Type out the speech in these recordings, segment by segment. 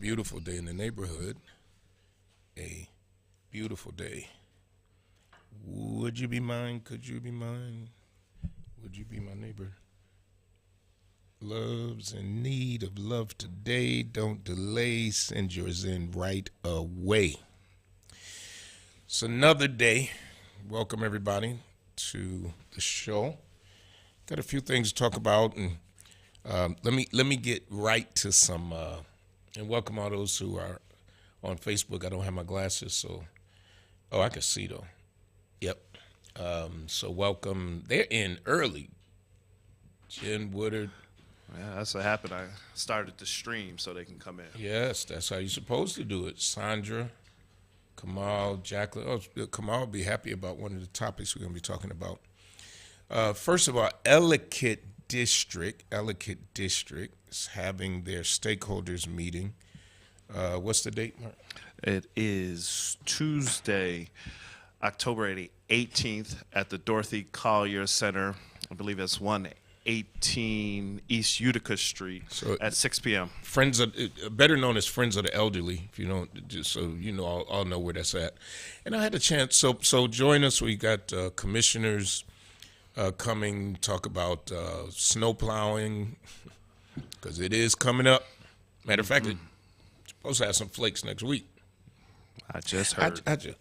beautiful day in the neighborhood. A beautiful day. Would you be mine? Could you be mine? Would you be my neighbor? Love's in need of love today. Don't delay. Send yours in right away. It's another day. Welcome everybody to the show. Got a few things to talk about, and let me get right to some. And welcome all those who are on Facebook. I don't have my glasses, so I can see though. Yep. So welcome. They're in early. Jen Woodard. Yeah, that's what happened. I started the stream so they can come in. Yes, that's how you're supposed to do it. Sandra, Kamal, Jacqueline. Oh, Kamal will be happy about one of the topics we're going to be talking about. First of all, Ellicott District is having their stakeholders meeting. What's the date, Mark? It is Tuesday, October 18th at the Dorothy Collier Center. I believe it's 118 East Utica Street at 6 p.m. Friends of, better known as Friends of the Elderly, if you don't, just so you know, I'll know where that's at. And I had a chance, so join us. We got commissioners coming, talk about snow plowing, because it is coming up. Matter of fact, it's supposed to have some flakes next week. I just heard. I just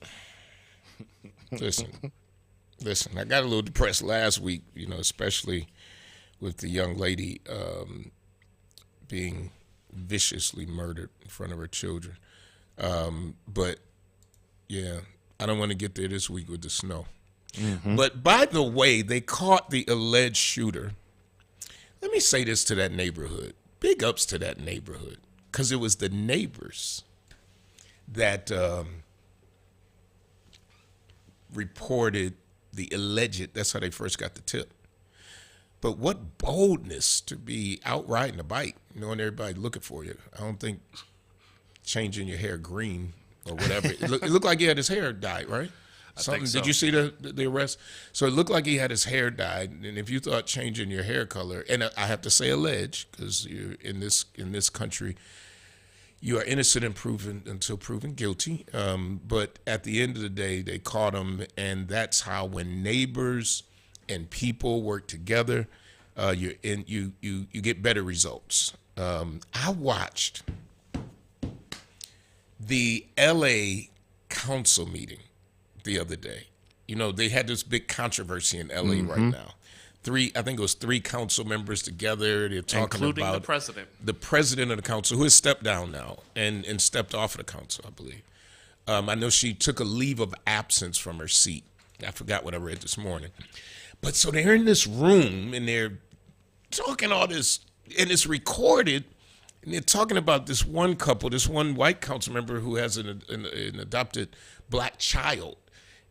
listen, I got a little depressed last week, especially with the young lady being viciously murdered in front of her children. But, yeah, I don't want to get there this week with the snow. Mm-hmm. But, by the way, they caught the alleged shooter. Let me say this to that neighborhood. Big ups to that neighborhood, because it was the neighbors that reported the alleged, that's how they first got the tip. But what boldness to be out riding a bike, knowing everybody looking for you. I don't think changing your hair green or whatever. It looked like he had his hair dyed, right? I think so. Did you see the arrest? So it looked like he had his hair dyed, and if you thought changing your hair color, and I have to say alleged, because you're in this country, you are innocent until proven guilty. But at the end of the day, they caught him, and that's how when neighbors and people work together, you get better results. I watched the L.A. council meeting the other day. They had this big controversy in L.A. right now. I think it was three council members together. They're talking including about the president. The president of the council, who has stepped down now and stepped off of the council, I believe. I know she took a leave of absence from her seat. I forgot what I read this morning. But so they're in this room and they're talking all this, and it's recorded, and they're talking about this one couple, this one white council member who has an adopted black child,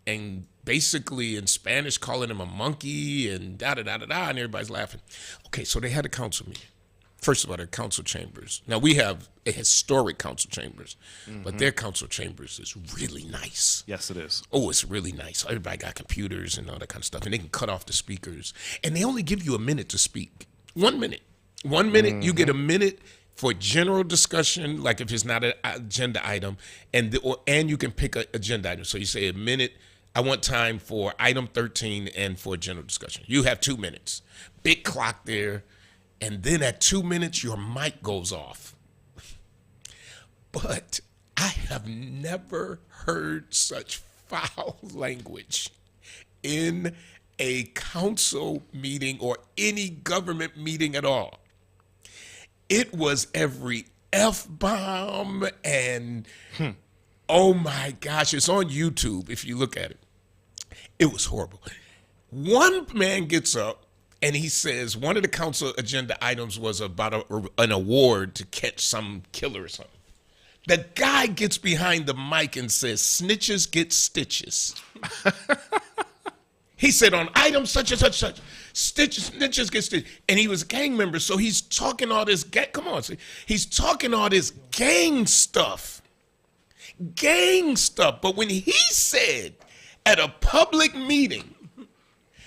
and basically in Spanish calling him a monkey and da-da-da-da-da, and everybody's laughing. Okay, so they had a council meeting. First of all, their council chambers. Now, we have a historic council chambers, but their council chambers is really nice. Yes, it is. Oh, it's really nice. Everybody got computers and all that kind of stuff, and they can cut off the speakers. And they only give you a minute to speak. 1 minute. 1 minute, you get a minute for general discussion, like if it's not an agenda item, and you can pick an agenda item. So you say a minute, I want time for item 13 and for general discussion. You have 2 minutes. Big clock there. And then at 2 minutes, your mic goes off. But I have never heard such foul language in a council meeting or any government meeting at all. It was every F-bomb and, oh my gosh, it's on YouTube if you look at it. It was horrible. One man gets up and he says one of the council agenda items was about an award to catch some killer or something. The guy gets behind the mic and says, snitches get stitches. He said on item such and such, snitches get stitches. And he was a gang member, so he's talking all this, he's talking all this gang stuff. But when he said at a public meeting,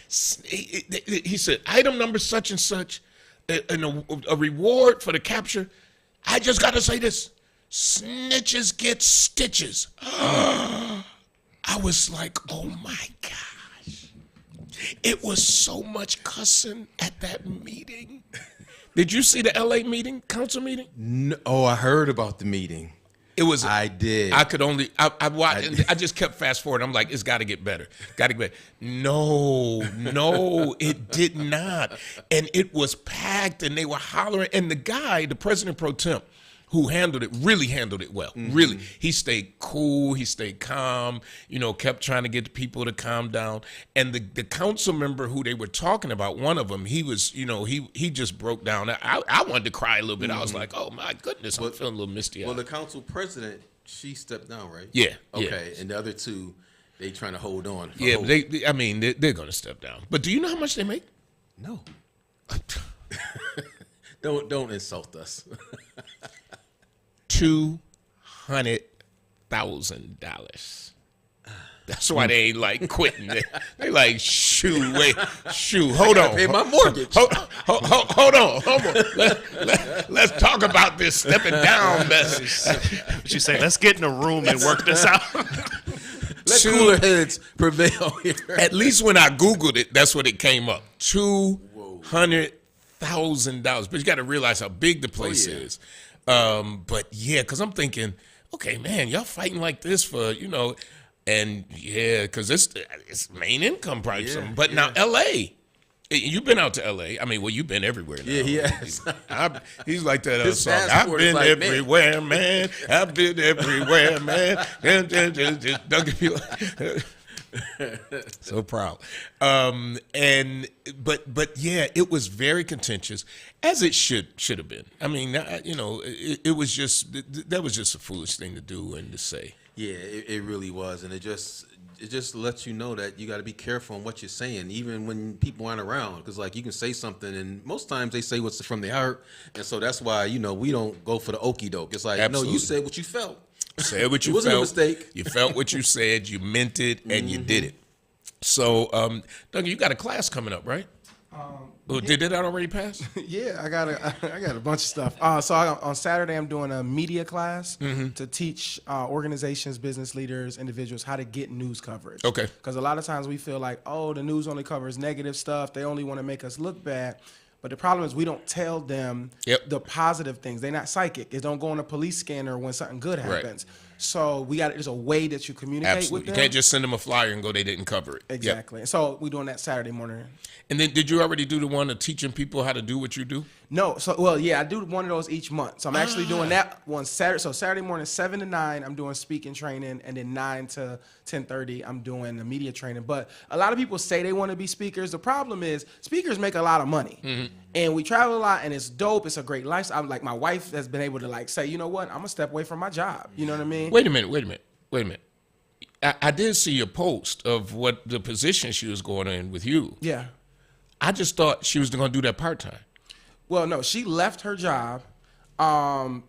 he said, item number such and such, a reward for the capture. I just got to say this. snitches get stitches. I was like, oh my gosh. It was so much cussing at that meeting. Did you see the LA meeting, council meeting? No, oh, I heard about the meeting. It was. I did. I could only. I watched. And I just kept fast forward. I'm like, it's got to get better. Got to get better. No, it did not. And it was packed, and they were hollering. And the guy, the president pro temp, who really handled it well. Mm-hmm. Really, he stayed cool. He stayed calm. Kept trying to get the people to calm down. And the council member who they were talking about, one of them, he was, he just broke down. I wanted to cry a little bit. Mm-hmm. I was like, oh my goodness, I'm feeling a little misty. Well, the council president, she stepped down, right? Yeah. Okay, yeah. And the other two, they trying to hold on. Yeah, they're going to step down. But do you know how much they make? No. Don't insult us. $200,000. That's why they ain't like quitting. They like, hold on. Pay my mortgage. Hold on. Let's talk about this stepping down message. What you say? Let's get in a room and work this out. Let cooler heads prevail here. At least when I Googled it, that's what it came up. $200,000. But you got to realize how big the place is. But yeah, because I'm thinking, okay, man, y'all fighting like this for, and yeah, because it's main income probably something. But now L.A., you've been out to L.A. I mean, well, you've been everywhere now. Yeah, he has. He's like that other song. I've been like, everywhere, man. I've been everywhere, man. Don't get me so proud. But yeah, it was very contentious, as it should have been. I mean, it was just that was just a foolish thing to do and to say. Yeah, it really was, and it just lets you know that you got to be careful on what you're saying, even when people aren't around, because like you can say something, and most times they say what's from the heart, and so that's why we don't go for the okie doke. It's like no, you said what you felt. Said what you felt. It wasn't a mistake. You felt what you said. You meant it, and you did it. So, Doug, you got a class coming up, right? Did that already pass? Yeah, I got a bunch of stuff. So on Saturday, I'm doing a media class to teach organizations, business leaders, individuals how to get news coverage. Okay. Because a lot of times we feel like, the news only covers negative stuff. They only want to make us look bad. But the problem is we don't tell them the positive things. They're not psychic. It don't go on a police scanner when something good happens. Right. So there's a way that you communicate with them. You can't just send them a flyer and go, they didn't cover it. Exactly. Yep. So we're doing that Saturday morning. And then did you already do the one of teaching people how to do what you do? No. I do one of those each month. So I'm actually doing that one Saturday. So Saturday morning, 7 to 9, I'm doing speaking training. And then 9 to 10:30, I'm doing the media training. But a lot of people say they want to be speakers. The problem is speakers make a lot of money. Mm-hmm. And we travel a lot, and it's dope. It's a great lifestyle. I'm like, my wife has been able to say, you know what? I'm going to step away from my job. You know what I mean? Wait a minute. I did see your post of what the position she was going in with you. Yeah. I just thought she was going to do that part-time. Well, no, she left her job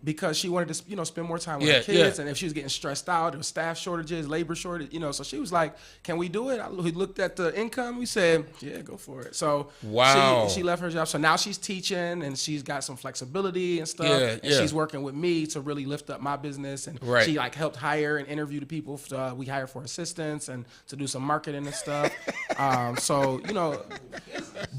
because she wanted to, spend more time with her kids. And if she was getting stressed out, there was staff shortages, labor shortage, so she was like, can we do it? We looked at the income. We said, yeah, go for it. So wow. She left her job. So now she's teaching, and she's got some flexibility and stuff. And she's working with me to really lift up my business. And she helped hire and interview the people. We hire for assistants and to do some marketing and stuff.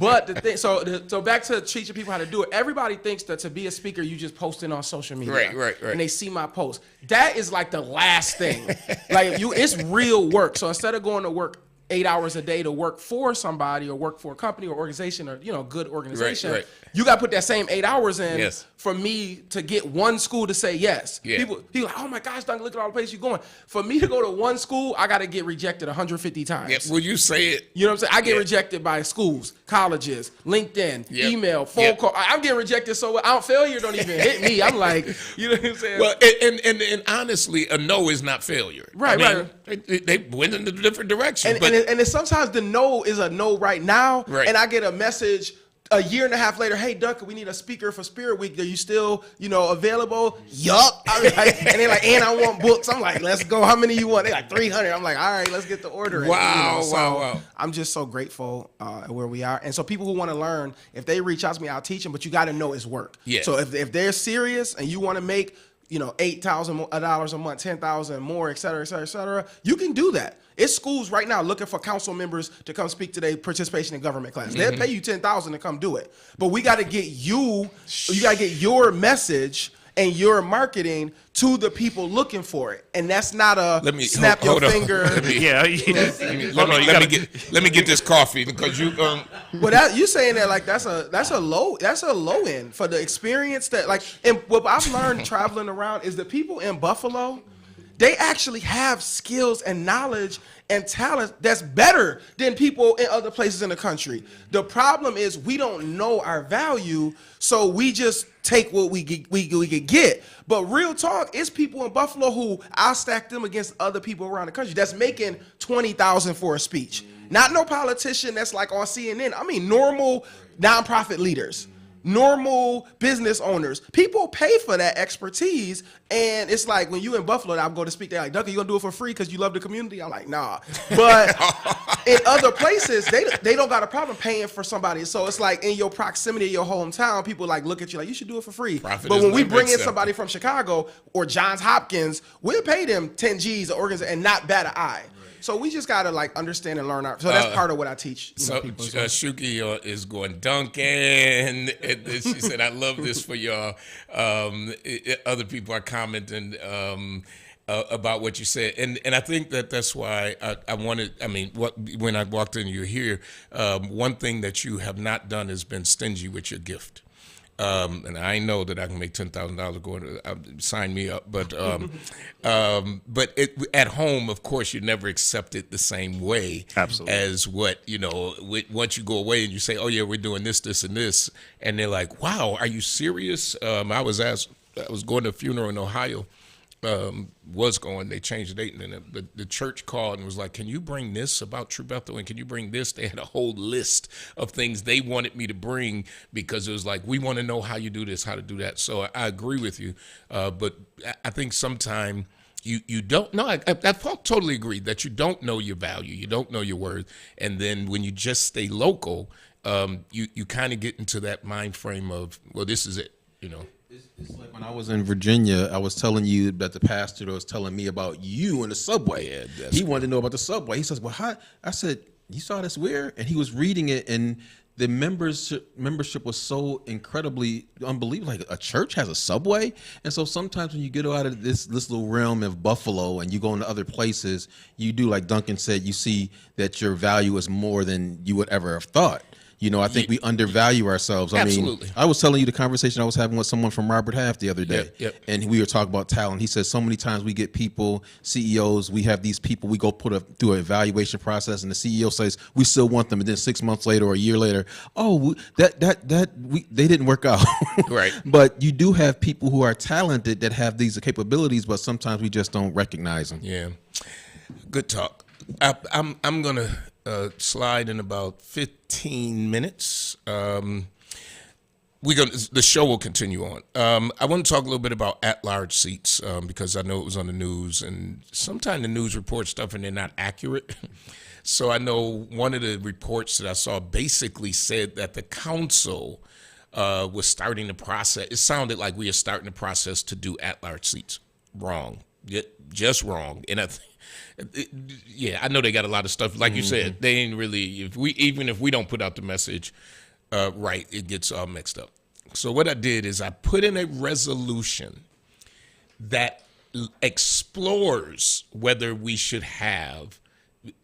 But the thing, so back to teaching people how to do it. Everybody thinks that to be a speaker, you just posting on social media. Right. And they see my post. That is like the last thing. It's real work. So instead of going to work 8 hours a day to work for somebody or work for a company or organization or, good organization, you got to put that same 8 hours in for me to get one school to say yes. Yeah. People like, oh my gosh, Duncan, look at all the places you're going. For me to go to one school, I got to get rejected 150 times. Yeah. Will you say it? You know what I'm saying? I get rejected by schools, colleges, LinkedIn, email, phone call. I'm getting rejected so failure don't even hit me. I'm like, you know what I'm saying? Well, and honestly, a no is not failure. Right. They went in a different direction. And sometimes the no is a no right now. Right. And I get a message a year and a half later, hey, Duncan, we need a speaker for Spirit Week. Are you still, available? Yup. And they're like, and I want books. I'm like, let's go. How many you want? They're like 300. I'm like, all right, let's get the order in. Wow. I'm just so grateful where we are. And so people who want to learn, if they reach out to me, I'll teach them. But you got to know it's work. Yeah. So if they're serious and you want to make $8,000 a month, $10,000 more, et cetera, et cetera, et cetera. You can do that. It's schools right now looking for council members to come speak to their participation in government class. They'll pay you $10,000 to come do it. But we got to get you got to get your message and your marketing to the people looking for it. And that's not a snap your finger. Let me get this coffee because you Well, you saying that like that's a low end for the experience that like. And what I've learned traveling around is the people in Buffalo, they actually have skills and knowledge and talent that's better than people in other places in the country. The problem is we don't know our value, so we just take what we could get. But real talk, it's people in Buffalo who I'll stack them against other people around the country that's making $20,000 for a speech. Not no politician that's like on CNN. I mean normal nonprofit leaders. Normal business owners. People pay for that expertise, and it's like when you in Buffalo, I'm going to speak. They're like, Duncan, you gonna do it for free because you love the community? I'm like, nah. But in other places, they don't got a problem paying for somebody. So it's like in your proximity, your hometown, people like look at you like you should do it for free. But when we bring in somebody from Chicago or Johns Hopkins, we'll pay them 10 G's and not bat an eye. So we just gotta like understand and learn our. So that's part of what I teach. People. Shuki is going Duncan. She said, "I love this for y'all." Other people are commenting about what you said, and I think that's why I wanted. I mean, when I walked in, you're here. One thing that you have not done has been stingy with your gift. And I know that I can make $10,000 going to sign me up, but at home, of course, you never accept it the same way. Absolutely. As what once you go away and you say, "Oh yeah, we're doing this, this, and this," and they're like, "Wow, are you serious?" I was going to a funeral in Ohio. They changed the date, and then the church called and was like, "Can you bring this about True Bethel, and can you bring this?" They had a whole list of things they wanted me to bring because it was like, we want to know how you do this, how to do that. So I agree with you, but I think sometimes you don't know. I totally agree that you don't know your value, you don't know your worth, and then when you just stay local, you kind of get into that mind frame of, well, this is it, It's like when I was in Virginia, I was telling you that the pastor was telling me about you in the subway. Yeah, he wanted to know about the subway. He says, "Well, how?" I said, "You saw this where?" And he was reading it, and the membership was so incredibly unbelievable. Like, a church has a subway, and so sometimes when you get out of this little realm of Buffalo and you go into other places, you do, like Duncan said, you see that your value is more than you would ever have thought. I think we undervalue ourselves. Absolutely. I was telling you the conversation I was having with someone from Robert Half the other day. Yep. And we were talking about talent. He says so many times we get people, CEOs, we have these people, we go through an evaluation process, and the CEO says we still want them, and then 6 months later or a year later, they didn't work out. Right. But you do have people who are talented that have these capabilities, but sometimes we just don't recognize them. Yeah. Good talk. I'm gonna slide in about 15 minutes. The show will continue on. I want to talk a little bit about at-large seats because I know it was on the news, and sometimes the news reports stuff and they're not accurate. So I know one of the reports that I saw basically said that the council was starting the process. It sounded like we are starting the process to do at-large seats. Wrong. Just wrong. And I know they got a lot of stuff. Like you said, they ain't really, even if we don't put out the message right, it gets all mixed up. So what I did is I put in a resolution that explores whether we should have,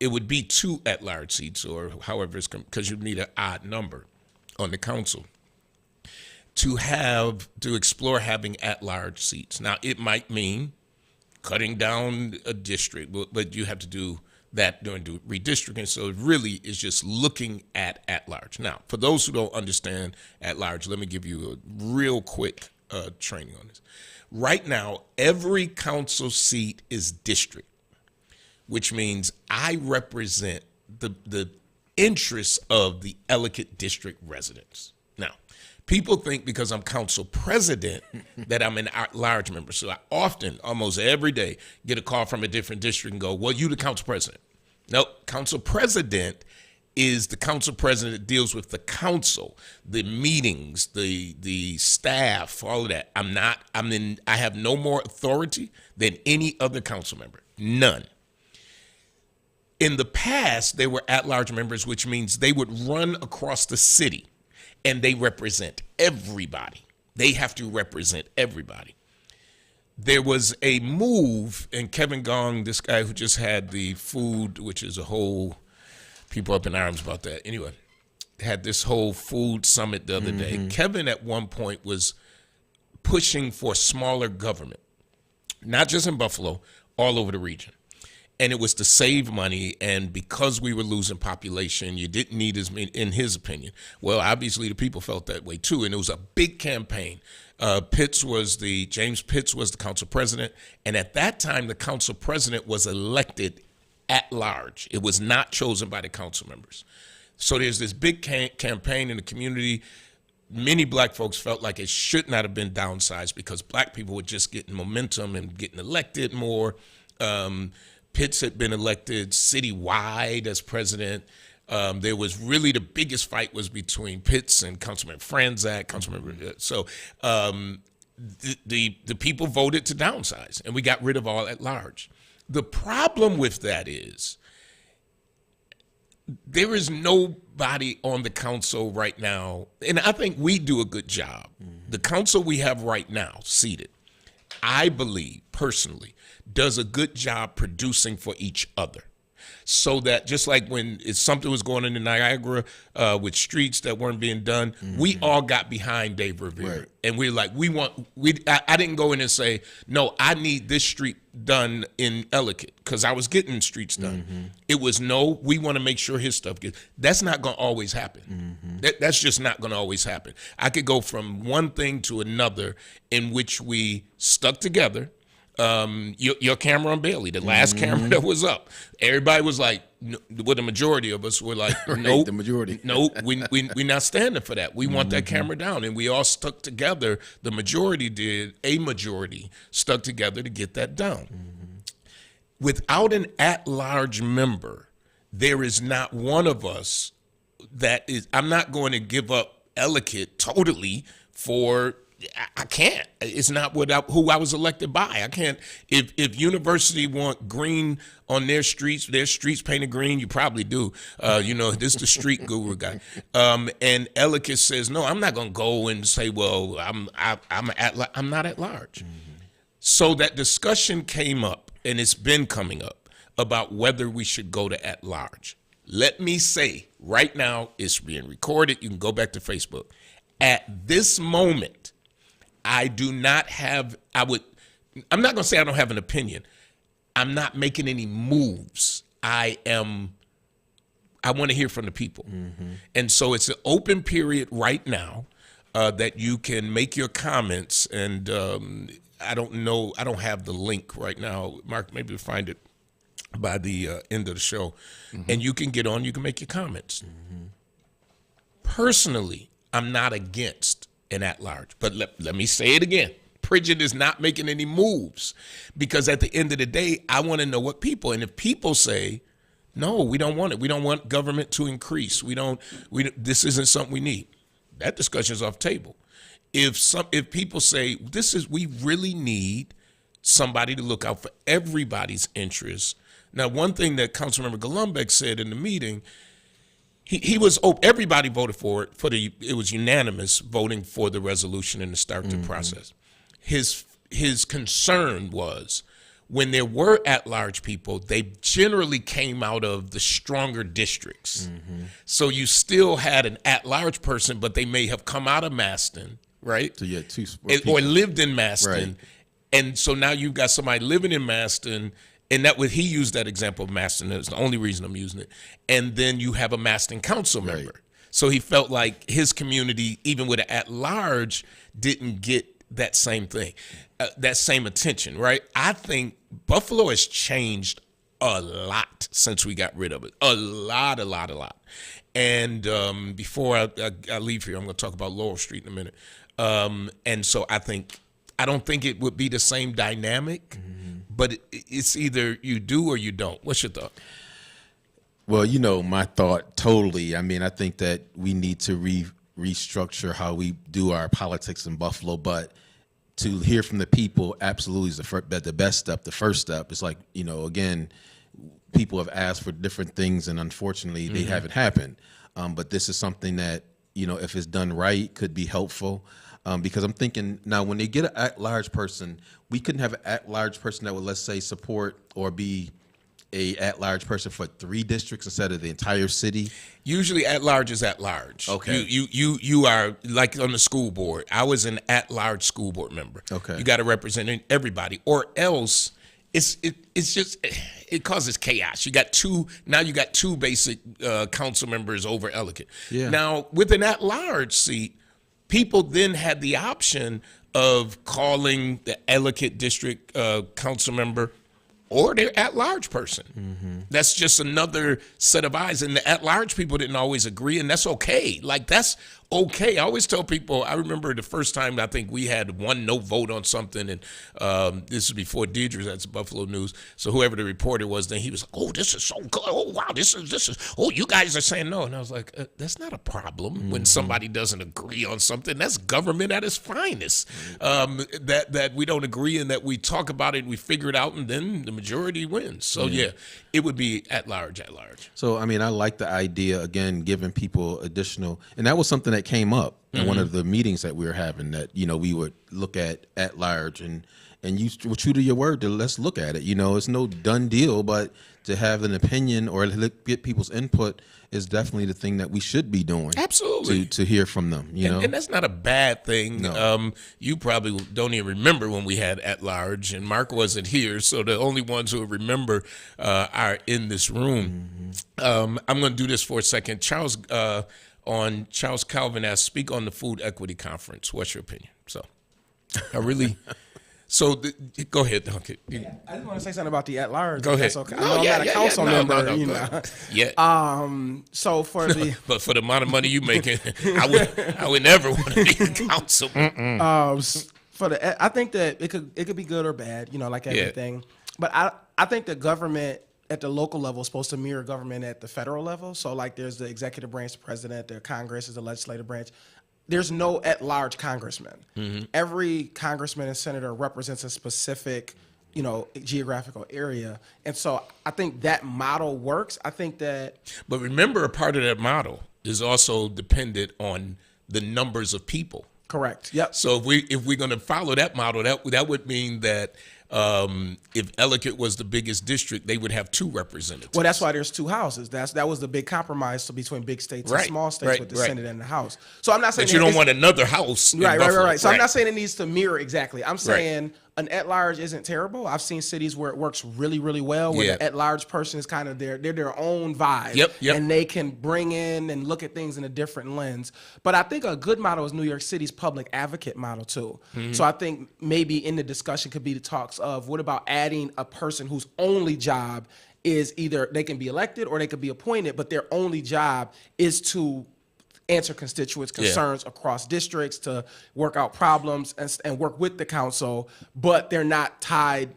it would be 2 at-large seats, or however it's, because you need an odd number on the council to explore having at-large seats. Now, it might mean cutting down a district, but you have to do that during redistricting. So it really is just looking at large. Now, for those who don't understand at large, let me give you a real quick training on this. Right now, every council seat is district, which means I represent the interests of the Ellicott district residents. Now, people think because I'm council president that I'm an at-large member. So I often, almost every day, get a call from a different district and go, "Well, you the council president." Nope, council president is the council president that deals with the council, the meetings, the staff, all of that. I have no more authority than any other council member. None. In the past, they were at-large members, which means they would run across the city and they represent everybody. They have to represent everybody. There was a move, and Kevin Gong, this guy who just had the food, which is a whole, people up in arms about that. Anyway, had this whole food summit the other day. Kevin at one point was pushing for smaller government, not just in Buffalo, all over the region. And it was to save money, and because we were losing population, you didn't need as many, in his opinion. Well, obviously the people felt that way too, and it was a big campaign. James Pitts was the council president, and at that time the council president was elected at large. It was not chosen by the council members. So there's this big campaign in the community. Many black folks felt like it should not have been downsized because black people were just getting momentum and getting elected more. Pitts had been elected citywide as president. There was really the biggest fight was between Pitts and Councilman Franzak. So the people voted to downsize, and we got rid of all at large. The problem with that is there is nobody on the council right now, and I think we do a good job. The council we have right now, seated, I believe personally, does a good job producing for each other. So that just like when something was going on in Niagara with streets that weren't being done, we all got behind Dave Revere. Right. And we're like, I didn't go in and say, no, I need this street done in Ellicott because I was getting streets done. It was, no, we want to make sure his stuff gets. That's not going to always happen. That's just not going to always happen. I could go from one thing to another in which we stuck together. Your camera on Bailey, the last camera that was up, everybody was like, well, the majority of us were like, right, nope, the majority. Nope, we're not standing for that. We want that camera down, and we all stuck together. The majority did, a majority stuck together to get that down. Without an at-large member, there is not one of us that is. I'm not going to give up Ellicott totally for. I can't. It's not who I was elected by. I can't. If university want green on their streets painted green, you probably do. This is the street guru guy. And Ellicott says, no, I'm not going to go and say, well, I'm not at large. So that discussion came up, and it's been coming up about whether we should go to at large. Let me say right now, it's being recorded. You can go back to Facebook. At this moment, I'm not going to say I don't have an opinion. I'm not making any moves. I want to hear from the people. And so it's an open period right now that you can make your comments. And I don't know, I don't have the link right now. Mark, maybe we'll find it by the end of the show. And you can get on, you can make your comments. Personally, I'm not against an at-large. But let me say it again. Pridgen is not making any moves because at the end of the day, I want to know what people, and if people say, no, we don't want it. We don't want government to increase. This isn't something we need. That discussion is off the table. If people say, we really need somebody to look out for everybody's interests. Now, one thing that Councilmember Golombek said in the meeting, He was everybody voted for it. It was unanimous voting for the resolution and to start the process. His concern was when there were at-large people, they generally came out of the stronger districts. So you still had an at-large person, but they may have come out of Maston, right? So you had two or lived in Maston, right. And so now you've got somebody living in Maston. And he used that example of Maston. That's the only reason I'm using it. And then you have a Maston council member. Right. So he felt like his community, even with an at-large, didn't get that same thing, that same attention, right? I think Buffalo has changed a lot since we got rid of it. A lot. And before I leave here, I'm going to talk about Laurel Street in a minute. And so I don't think it would be the same dynamic. But it's either you do or you don't. What's your thought? Well, my thought totally. I mean, I think that we need to restructure how we do our politics in Buffalo, but to hear from the people absolutely is the best step, the first step. It's like, again, people have asked for different things, and unfortunately they haven't happened. But this is something that, if it's done right, could be helpful. Because I'm thinking now, when they get an at-large person, we couldn't have an at-large person that would, let's say, support or be a at-large person for 3 districts instead of the entire city. Usually at-large is at-large. Okay. You are like on the school board. I was an at-large school board member. Okay. You got to represent everybody, or else it's just it causes chaos. You got two basic council members over Ellicott. Yeah. Now with an at-large seat, people then had the option of calling the Ellicott district council member or their at-large person. Mm-hmm. That's just another set of eyes. And the at-large people didn't always agree, and that's okay. Like, that's okay. I always tell people, I remember the first time I think we had one no vote on something, and this was before Deidre, that's Buffalo News. So whoever the reporter was, then he was like, oh, this is so good. Oh, wow, this is, oh, you guys are saying no. And I was like, that's not a problem when somebody doesn't agree on something. That's government at its finest. That we don't agree and that we talk about it and we figure it out, and then the majority wins. So, yeah, it would be at large. So, I mean, I like the idea, again, giving people additional, and that was something that came up in one of the meetings that we were having, that, we would look at large, and you were true to your word to let's look at it. It's no done deal, but to have an opinion or get people's input is definitely the thing that we should be doing. Absolutely. To hear from them, And that's not a bad thing. No. You probably don't even remember when we had at large, and Mark wasn't here, so the only ones who remember are in this room. I'm going to do this for a second. Charles Calvin asked, speak on the Food Equity Conference. What's your opinion? So I really... So go ahead, Duncan. Yeah, I just want to say something about the at-large. Go ahead. That's okay. I'm not a council member, No. Yeah. So for the but for the amount of money you making, I would never want to be a council. I think that it could be good or bad, like everything. But I think the government at the local level is supposed to mirror government at the federal level. So like there's the executive branch, the president, the Congress is the legislative branch. There's no at-large congressman. Mm-hmm. Every congressman and senator represents a specific, geographical area. And so I think that model works. I think that... But remember, a part of that model is also dependent on the numbers of people. Correct. Yep. So if we're going to follow that model, that would mean that if Ellicott was the biggest district, they would have 2 representatives. Well, that's why there's 2 houses. That was the big compromise between big states and small states with the Senate and the House. So I'm not saying that you don't want another house. Right. So I'm not saying it needs to mirror exactly. I'm saying an at-large isn't terrible. I've seen cities where it works really, really well, where the at-large person is kind of they're their own vibe. Yep. And they can bring in and look at things in a different lens. But I think a good model is New York City's public advocate model too. Mm-hmm. So I think maybe in the discussion could be the talks of what about adding a person whose only job is either they can be elected or they could be appointed, but their only job is to answer constituents' concerns across districts, to work out problems and work with the council, but they're not tied,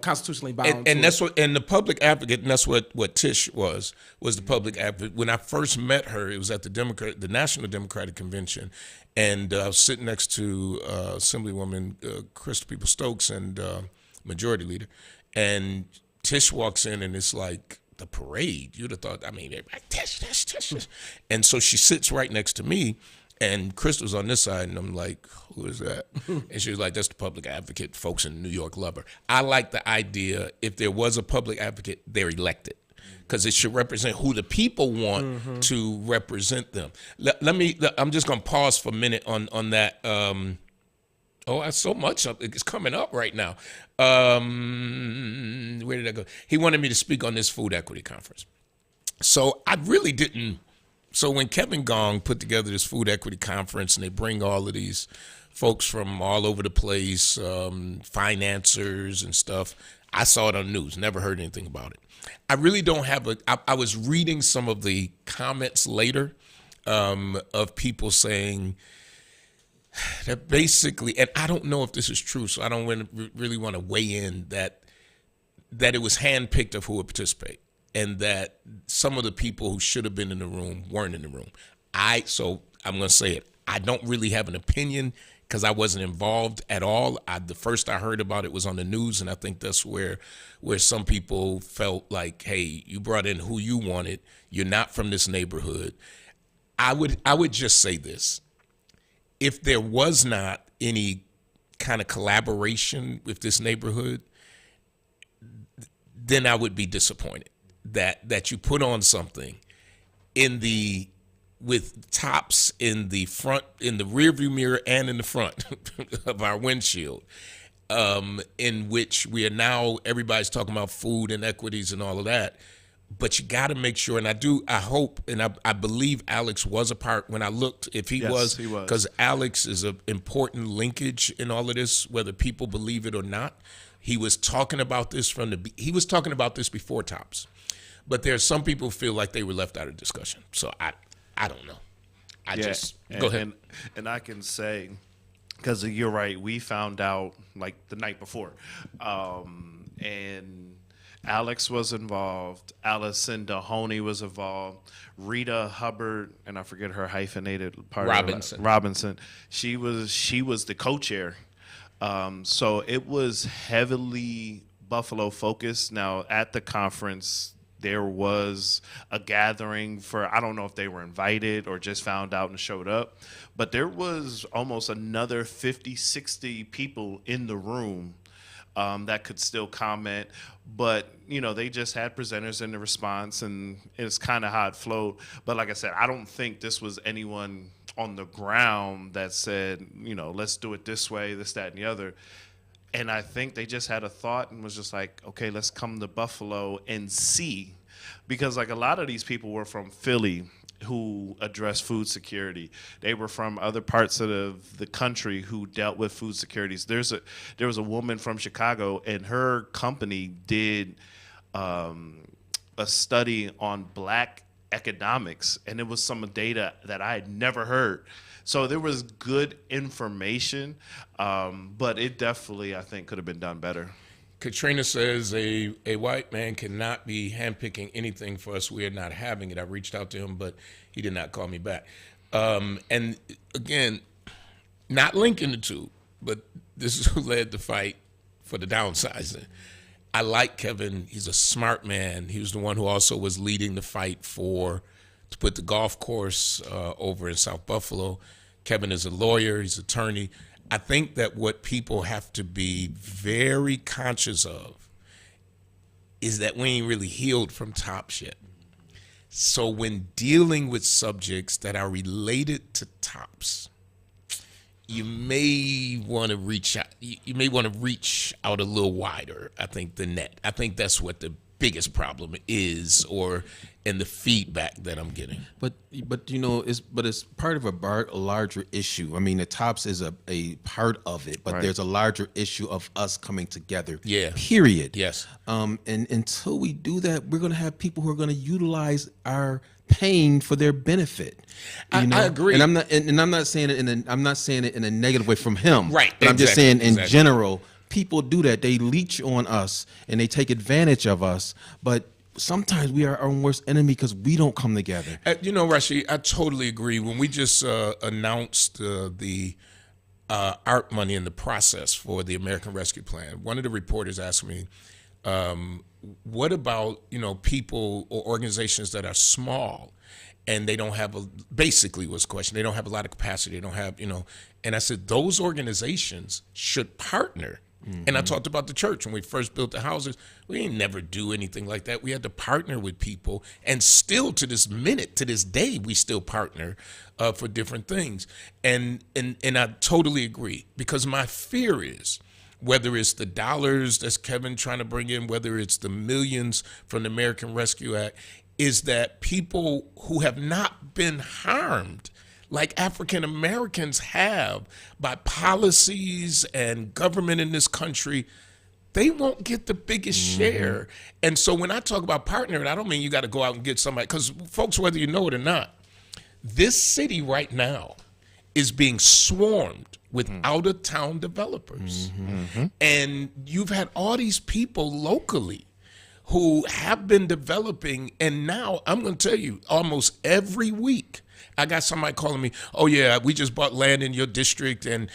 constitutionally bound. And that's what, and the public advocate, and that's what Tish was the public advocate. When I first met her, it was at the National Democratic Convention, and I was sitting next to Assemblywoman Crystal People-Stokes and Majority Leader, and Tish walks in, and it's like the parade. You'd have thought, everybody, Tish. And so she sits right next to me, and Crystal's on this side, and I'm like, who is that? And she was like, that's the public advocate. Folks in New York love her. I like the idea, if there was a public advocate, they're elected, because it should represent who the people want to represent them. I'm just going to pause for a minute on that. So much it's coming up right now. Where did I go? He wanted me to speak on this food equity conference. So I really didn't. So when Kevin Gong put together this food equity conference, and they bring all of these folks from all over the place, financiers and stuff, I saw it on the news, never heard anything about it. I really don't have I was reading some of the comments later of people saying that basically, and I don't know if this is true, so I don't really want to weigh in, that it was handpicked of who would participate. and that some of the people who should have been in the room weren't in the room. So I'm going to say it. I don't really have an opinion because I wasn't involved at all. The first I heard about it was on the news, and I think that's where some people felt like, hey, you brought in who you wanted. You're not from this neighborhood. I would just say this. If there was not any kind of collaboration with this neighborhood, then I would be disappointed that you put on something with tops in the front, in the rear view mirror and in the front of our windshield, in which we are now, everybody's talking about food inequities and all of that. But you got to make sure, and I hope, and I believe Alex was a part when I looked, if he was, because Alex is an important linkage in all of this, whether people believe it or not. He was talking about this he was talking about this before Tops. But there are some people who feel like they were left out of discussion. So I don't know. Go ahead. And I can say, because you're right, we found out like the night before. And Alex was involved. Allison Dahoney was involved. Rita Hubbard, and I forget her hyphenated part. Robinson. She was the co-chair. So it was heavily Buffalo focused. Now at the conference, there was a gathering for, I don't know if they were invited or just found out and showed up, but there was almost another 50, 60 people in the room that could still comment. But, they just had presenters in the response, and it's kind of how it flowed. But like I said, I don't think this was anyone on the ground that said, let's do it this way, this, that, and the other. And I think they just had a thought and was just like, okay, let's come to Buffalo and see. Because like a lot of these people were from Philly who addressed food security. They were from other parts of the country who dealt with food securities. There was a woman from Chicago, and her company did a study on Black economics, and it was some data that I had never heard. So there was good information, but it definitely, I think, could have been done better. Katrina says a white man cannot be handpicking anything for us. We are not having it. I reached out to him, but he did not call me back. And again, not linking the two, but this is who led the fight for the downsizing. I like Kevin. He's a smart man. He was the one who also was leading the fight to put the golf course over in South Buffalo. Kevin is a lawyer. He's an attorney. I think that what people have to be very conscious of is that we ain't really healed from Tops yet. So when dealing with subjects that are related to Tops, you may want to reach out. You may want to reach out a little wider, I think, the net. I think that's what the biggest problem is, and the feedback that I'm getting. But it's part of a larger issue. I mean, the Tops is a part of it, but right. There's a larger issue of us coming together. Yeah. Period. Yes. And until we do that, we're going to have people who are going to utilize our pain for their benefit. I agree. And I'm not saying it in a negative way from him. Right. But I'm just saying in Exactly. general, people do that. They leech on us and they take advantage of us. But sometimes we are our own worst enemy because we don't come together. Rashid, I totally agree. When we just announced the art money in the process for the American Rescue Plan, one of the reporters asked me, what about, people or organizations that are small and they don't have basically was the question, they don't have a lot of capacity, they don't have, and I said, those organizations should partner. Mm-hmm. And I talked about the church when we first built the houses. We didn't never do anything like that. We had to partner with people, and still to this day, we still partner for different things. And I totally agree, because my fear is, whether it's the dollars that's Kevin trying to bring in, whether it's the millions from the American Rescue Act, is that people who have not been harmed like African Americans have by policies and government in this country, they won't get the biggest share. And so when I talk about partnering, I don't mean you got to go out and get somebody, because folks, whether you know it or not, this city right now is being swarmed with out-of-town developers. And you've had all these people locally who have been developing. And now I'm going to tell you, almost every week, I got somebody calling me, oh yeah, we just bought land in your district and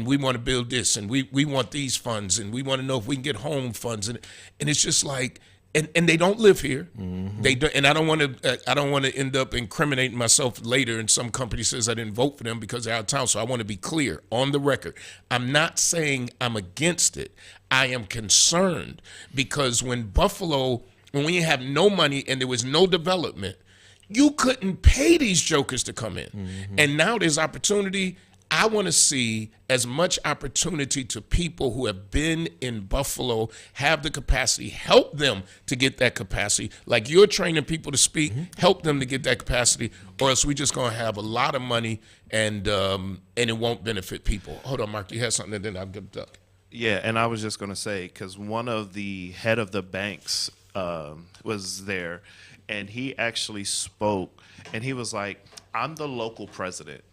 we want to build this and we want these funds and we want to know if we can get home funds. And it's just like, and they don't live here. They do, and I don't want to end up incriminating myself later and some company says I didn't vote for them because they're out of town. So I want to be clear on the record. I'm not saying I'm against it. I am concerned because when we have no money and there was no development, you couldn't pay these jokers to come in. And now there's opportunity. I want to see as much opportunity to people who have been in Buffalo, have the capacity, help them to get that capacity. Like you're training people to speak, help them to get that capacity, or else we're just going to have a lot of money and it won't benefit people. Hold on, Mark, you had something and then I'll get Duck. Yeah, and I was just going to say, because one of the head of the banks was there, and he actually spoke, and he was like, I'm the local president.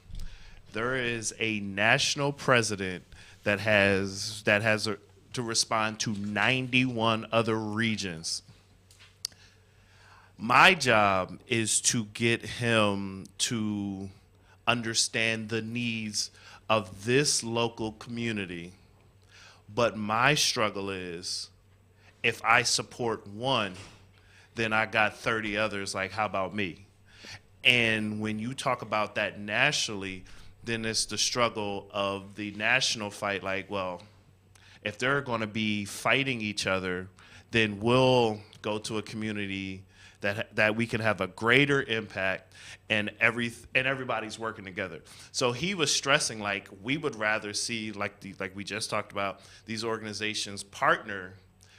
There is a national president that has to respond to 91 other regions. My job is to get him to understand the needs of this local community. But my struggle is, if I support one, then I got 30 others, like, how about me? And when you talk about that nationally, then it's the struggle of the national fight. Like, well, if they're going to be fighting each other, then we'll go to a community that we can have a greater impact, and everybody's working together. So he was stressing, like, we would rather see, like we just talked about, these organizations partner,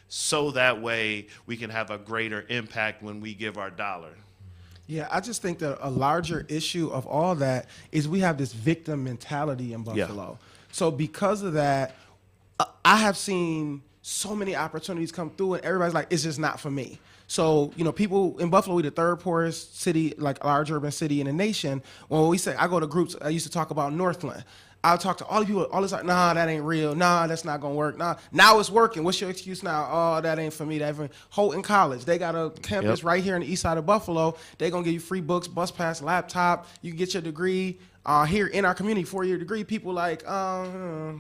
so that way we can have a greater impact when we give our dollar. Yeah, I just think that a larger issue of all that is we have this victim mentality in Buffalo. Yeah. So because of that, I have seen so many opportunities come through and everybody's like, it's just not for me. So, people in Buffalo, we're the third poorest city, like large urban city in the nation. When we say, I go to groups, I used to talk about Northland. I'll talk to all the people, all this like, nah, that ain't real. Nah, that's not gonna work. Nah, now it's working. What's your excuse now? Oh, that ain't for me. That ain't for me. Houghton College, they got a campus right here on the east side of Buffalo. They gonna give you free books, bus pass, laptop. You can get your degree here in our community, 4-year degree. People like, I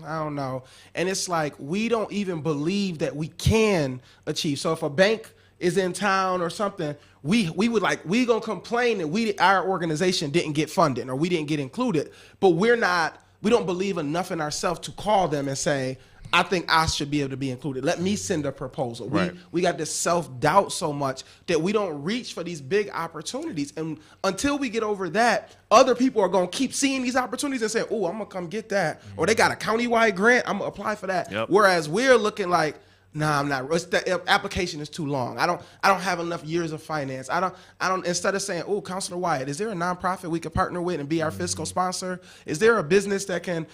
don't know. And it's like, we don't even believe that we can achieve. So if a bank is in town or something, we gonna complain that our organization didn't get funded or we didn't get included, but we don't believe enough in ourselves to call them and say, I think I should be able to be included. Let me send a proposal. Right. We got this self-doubt so much that we don't reach for these big opportunities. And until we get over that, other people are going to keep seeing these opportunities and saying, oh, I'm going to come get that. Or they got a countywide grant, I'm going to apply for that. Yep. Whereas we're looking like, nah, I'm not. The application is too long. I don't have enough years of finance. I don't. Instead of saying, "Oh, Counselor Wyatt, is there a nonprofit we could partner with and be our fiscal sponsor? Is there a business that can,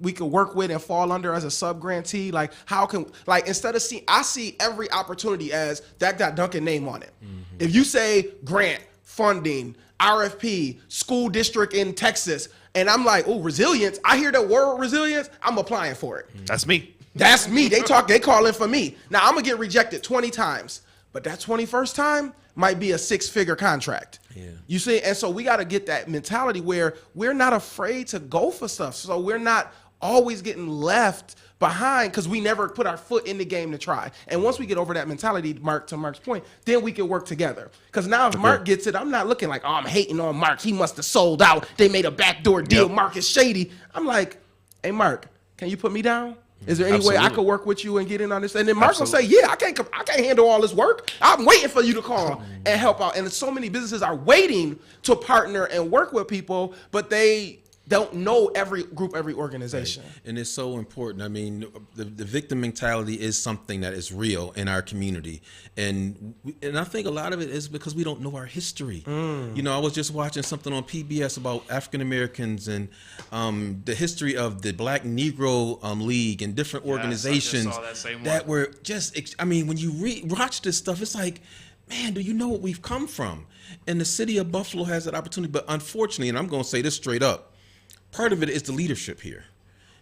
we could work with and fall under as a sub grantee? Like, how can instead of I see every opportunity as that got Duncan name on it. If you say grant, funding, RFP, school district in Texas, and I'm like, oh, resilience. I hear the word resilience. I'm applying for it. That's me. That's me. They call in for me. Now I'm gonna get rejected 20 times, but that 21st time might be a 6-figure contract. Yeah. You see, and so we got to get that mentality where we're not afraid to go for stuff. So we're not always getting left behind because we never put our foot in the game to try. And once we get over that mentality, to Mark's point, then we can work together. Because now if Mark gets it, I'm not looking like, oh, I'm hating on Mark. He must have sold out. They made a backdoor deal. Yep. Mark is shady. I'm like, hey, Mark, can you put me down? Is there any way I could work with you and get in on this? And then Mark will say, yeah, I can't handle all this work. I'm waiting for you to call and help out. And so many businesses are waiting to partner and work with people, but they don't know every group, every organization. Right. And it's so important. I mean, the victim mentality is something that is real in our community. And I think a lot of it is because we don't know our history. I was just watching something on PBS about African Americans and the history of the Black Negro League and different organizations that were just, when you watch this stuff, it's like, man, do you know what we've come from? And the city of Buffalo has that opportunity. But unfortunately, and I'm going to say this straight up, part of it is the leadership here.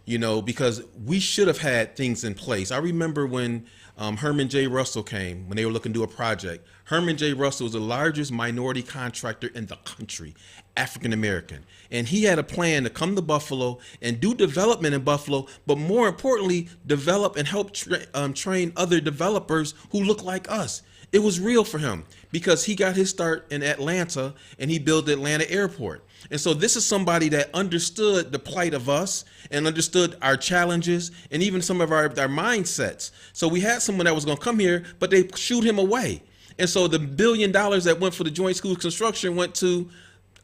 because we should have had things in place. I remember when Herman J. Russell came, when they were looking to do a project. Herman J. Russell was the largest minority contractor in the country, African American. And he had a plan to come to Buffalo and do development in Buffalo, but more importantly, develop and help train other developers who look like us. It was real for him because he got his start in Atlanta and he built the Atlanta airport. And so this is somebody that understood the plight of us and understood our challenges and even some of our mindsets. So we had someone that was going to come here, but they shooed him away. And so the $1 billion that went for the joint schools construction went to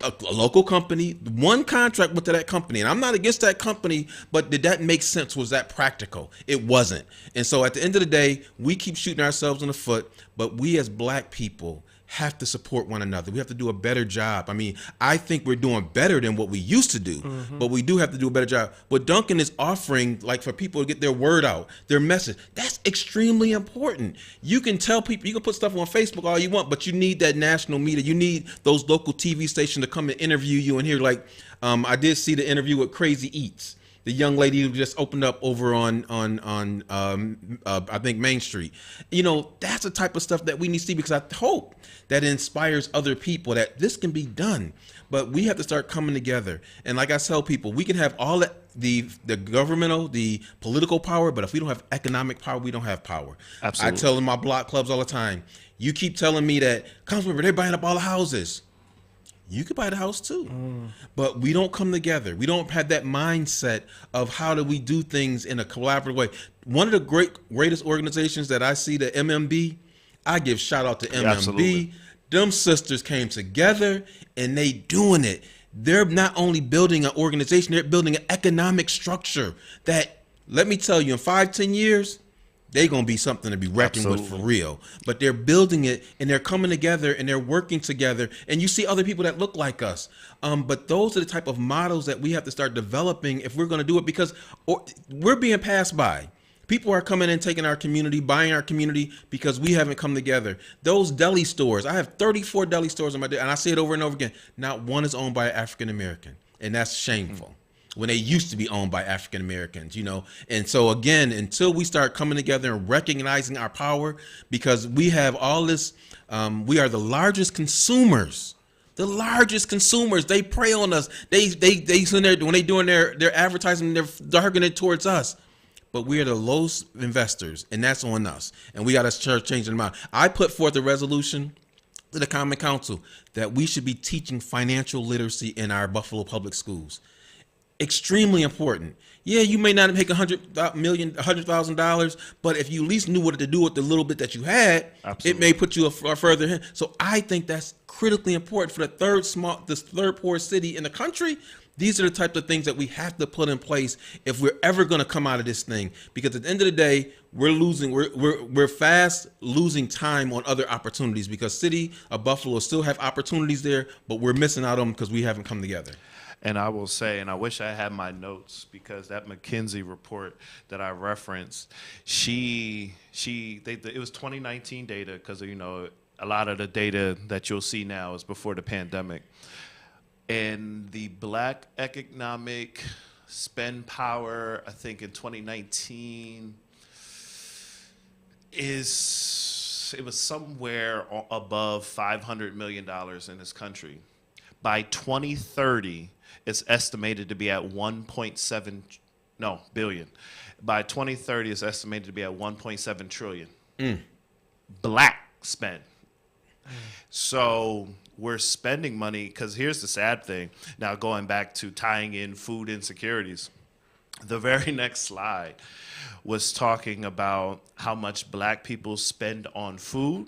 a local company. One contract went to that company. And I'm not against that company, but did that make sense? Was that practical? It wasn't. And so at the end of the day, we keep shooting ourselves in the foot, but we as Black people have to support one another. We have to do a better job. I mean, I think we're doing better than what we used to do, but we do have to do a better job. What Duncan is offering, like for people to get their word out, their message, that's extremely important. You can tell people, you can put stuff on Facebook all you want, but you need that national media. You need those local TV stations to come and interview you and hear, like, I did see the interview with Crazy Eats, the young lady who just opened up over on I think Main Street. That's the type of stuff that we need to see, because I hope that inspires other people that this can be done. But we have to start coming together. And like I tell people, we can have all the governmental, the political power, but if we don't have economic power, we don't have power. Absolutely. I tell in my block clubs all the time, you keep telling me that, Councilmember, they're buying up all the houses. You could buy the house too, but we don't come together. We don't have that mindset of how do we do things in a collaborative way. One of the greatest organizations that I see, the MMB, I give shout out to MMB. Absolutely. Them sisters came together and they doing it. They're not only building an organization, they're building an economic structure that, let me tell you, in 5-10 years, they're going to be something to be reckoned with for real. But they're building it, and they're coming together, and they're working together. And you see other people that look like us. But those are the type of models that we have to start developing if we're going to do it, because we're being passed by. People are coming in, taking our community, buying our community because we haven't come together. Those deli stores, I have 34 deli stores on my day, and I say it over and over again. Not one is owned by an African American, and that's shameful. When they used to be owned by African Americans, And so again, until we start coming together and recognizing our power, because we have all this, we are the largest consumers. The largest consumers. They prey on us. They send when they doing their advertising, they're targeting it towards us. But we are the lowest investors, and that's on us. And we got to start changing them out. I put forth a resolution to the Common Council that we should be teaching financial literacy in our Buffalo public schools. Extremely important. Yeah, you may not make $100,000, but if you at least knew what to do with the little bit that you had, It may put you a further ahead. So I think that's critically important for the third poorest city in the country. These are the types of things that we have to put in place if we're ever going to come out of this thing. Because at the end of the day, we're fast losing time on other opportunities, because city of Buffalo still have opportunities there, but we're missing out on them because we haven't come together. And I will say, and I wish I had my notes, because that McKinsey report that I referenced, it was 2019 data, because a lot of the data that you'll see now is before the pandemic. And the Black economic spend power, I think in 2019 it was somewhere above $500 million in this country. By 2030, it's estimated to be at 1.7 billion. By 2030, it's estimated to be at 1.7 trillion. Black spend. So we're spending money, because here's the sad thing. Now, going back to tying in food insecurities, the very next slide was talking about how much Black people spend on food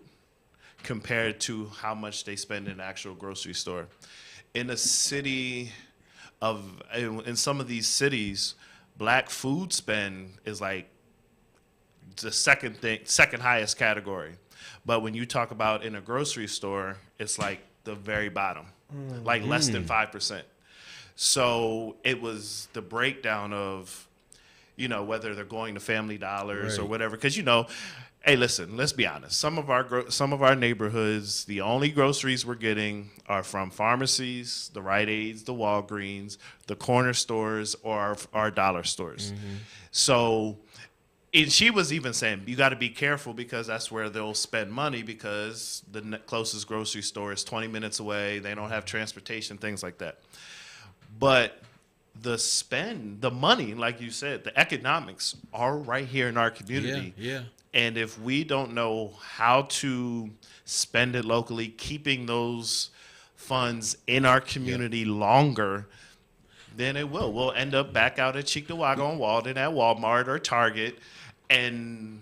compared to how much they spend in an actual grocery store. In a city in some of these cities, Black food spend is like the second highest category. But when you talk about in a grocery store, it's like the very bottom, like less than 5%. So it was the breakdown of, whether they're going to Family Dollars or whatever. Because, Hey, listen, let's be honest. Some of our neighborhoods, the only groceries we're getting are from pharmacies, the Rite Aids, the Walgreens, the corner stores, or our dollar stores. So, and she was even saying, you got to be careful because that's where they'll spend money because the closest grocery store is 20 minutes away. They don't have transportation, things like that. But the money, like you said, the economics are right here in our community. Yeah. And if we don't know how to spend it locally, keeping those funds in our community longer, then we'll end up back out at Cheektowaga and Walden at Walmart or Target. And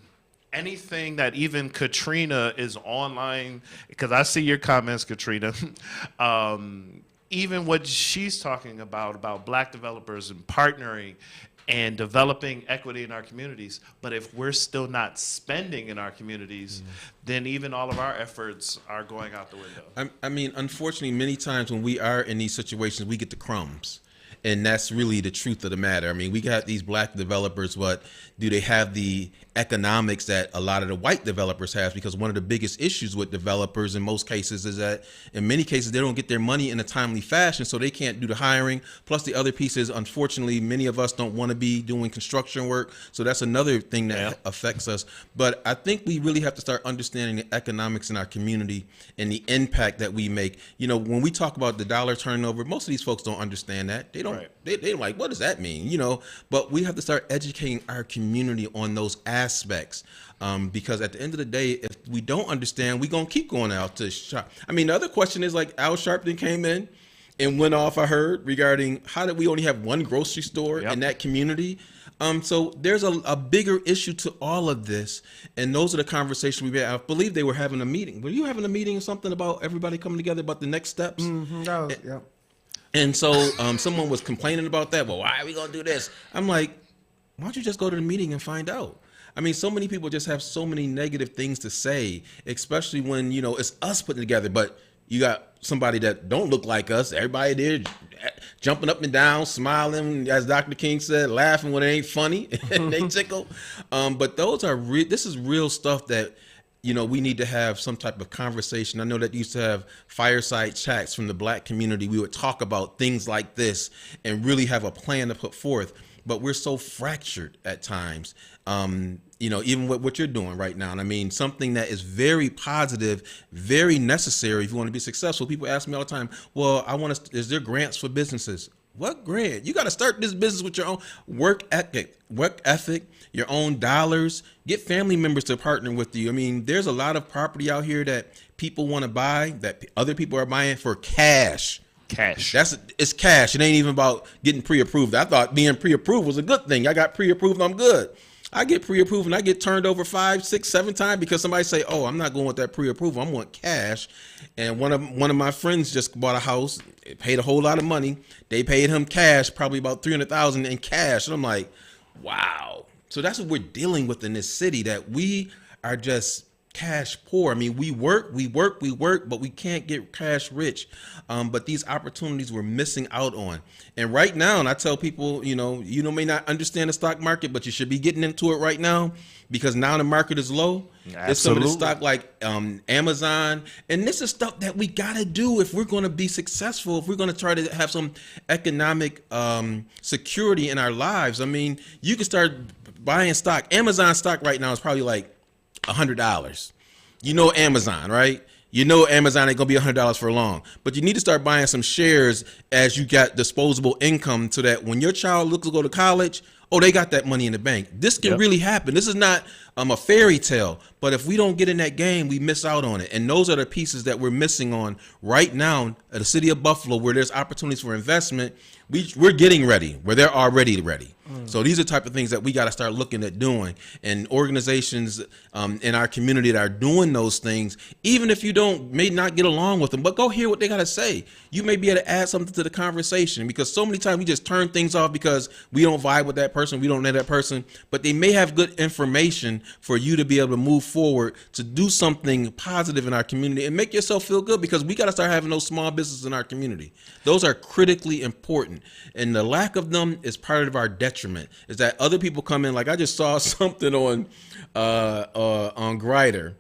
anything that even Katrina is online, because I see your comments, Katrina, even what she's talking about Black developers and partnering and developing equity in our communities. But if we're still not spending in our communities, then even all of our efforts are going out the window. I mean, unfortunately, many times when we are in these situations, we get the crumbs. And that's really the truth of the matter. I mean, we got these Black developers, but do they have the economics that a lot of the white developers have? Because one of the biggest issues with developers in most cases is that in many cases they don't get their money in a timely fashion, so they can't do the hiring. Plus the other piece is, unfortunately, many of us don't want to be doing construction work, so that's another thing that affects us. But I think we really have to start understanding the economics in our community and the impact that we make. You know, when we talk about the dollar turnover, most of these folks don't understand that. They don't. They're like, what does that mean? You know, but we have to start educating our community on those aspects, because at the end of the day, if we don't understand, we're going to keep going out to shop. I mean, the other question is, like, Al Sharpton came in and went off, I heard, regarding how did we only have one grocery store in that community? So there's a bigger issue to all of this, and those are the conversations we had. I believe they were having a meeting. Were you having a meeting or something about everybody coming together about the next steps? And so someone was complaining about that. Well, why are we going to do this? I'm like, why don't you just go to the meeting and find out? I mean, so many people just have so many negative things to say, especially when, you know, it's us putting together, but you got somebody that don't look like us. Everybody there jumping up and down, smiling, as Dr. King said, laughing when it ain't funny and they tickle. But those are this is real stuff that, you know, we need to have some type of conversation. I know that you used to have fireside chats from the Black community. We would talk about things like this and really have a plan to put forth. But we're so fractured at times, you know, even with what you're doing right now. And I mean, something that is very positive, very necessary if you want to be successful. People ask me all the time, well, is there grants for businesses? What grant? You got to start this business with your own work ethic, your own dollars. Get family members to partner with you. I mean, there's a lot of property out here that people want to buy that other people are buying for cash. It's cash. It ain't even about getting pre-approved. I thought being pre-approved was a good thing. I got pre-approved, I'm good. I get pre-approved and I get turned over 5, 6, 7 times because somebody say, "Oh, I'm not going with that pre-approval. I want cash." And one of my friends just bought a house, paid a whole lot of money. They paid him cash, probably about $300,000 in cash. And I'm like, wow. So that's what we're dealing with in this city, that we are just cash poor. I mean, we work, but we can't get cash rich. But these opportunities we're missing out on. And right now, and I tell people, you may not understand the stock market, but you should be getting into it right now, because now the market is low. There's some of the stock like Amazon. And this is stuff that we got to do if we're going to be successful, if we're going to try to have some economic security in our lives. I mean, you can start buying stock. Amazon stock right now is probably like $100. You know Amazon, right? You know Amazon ain't gonna be $100 for long, but you need to start buying some shares as you got disposable income, so that when your child looks to go to college, oh, they got that money in the bank. This can really happen. This is not a fairy tale, but if we don't get in that game, we miss out on it. And those are the pieces that we're missing on right now at the city of Buffalo, where there's opportunities for investment. We're getting ready, where they're already ready. So these are the type of things that we got to start looking at doing. And organizations in our community that are doing those things, even if you may not get along with them, but go hear what they got to say. You may be able to add something to the conversation, because so many times we just turn things off because we don't vibe with that person. person, we don't know that person, but they may have good information for you to be able to move forward to do something positive in our community and make yourself feel good, because we got to start having those small businesses in our community. Those are critically important, and the lack of them is part of our detriment. Is that other people come in, like I just saw something on Grindr,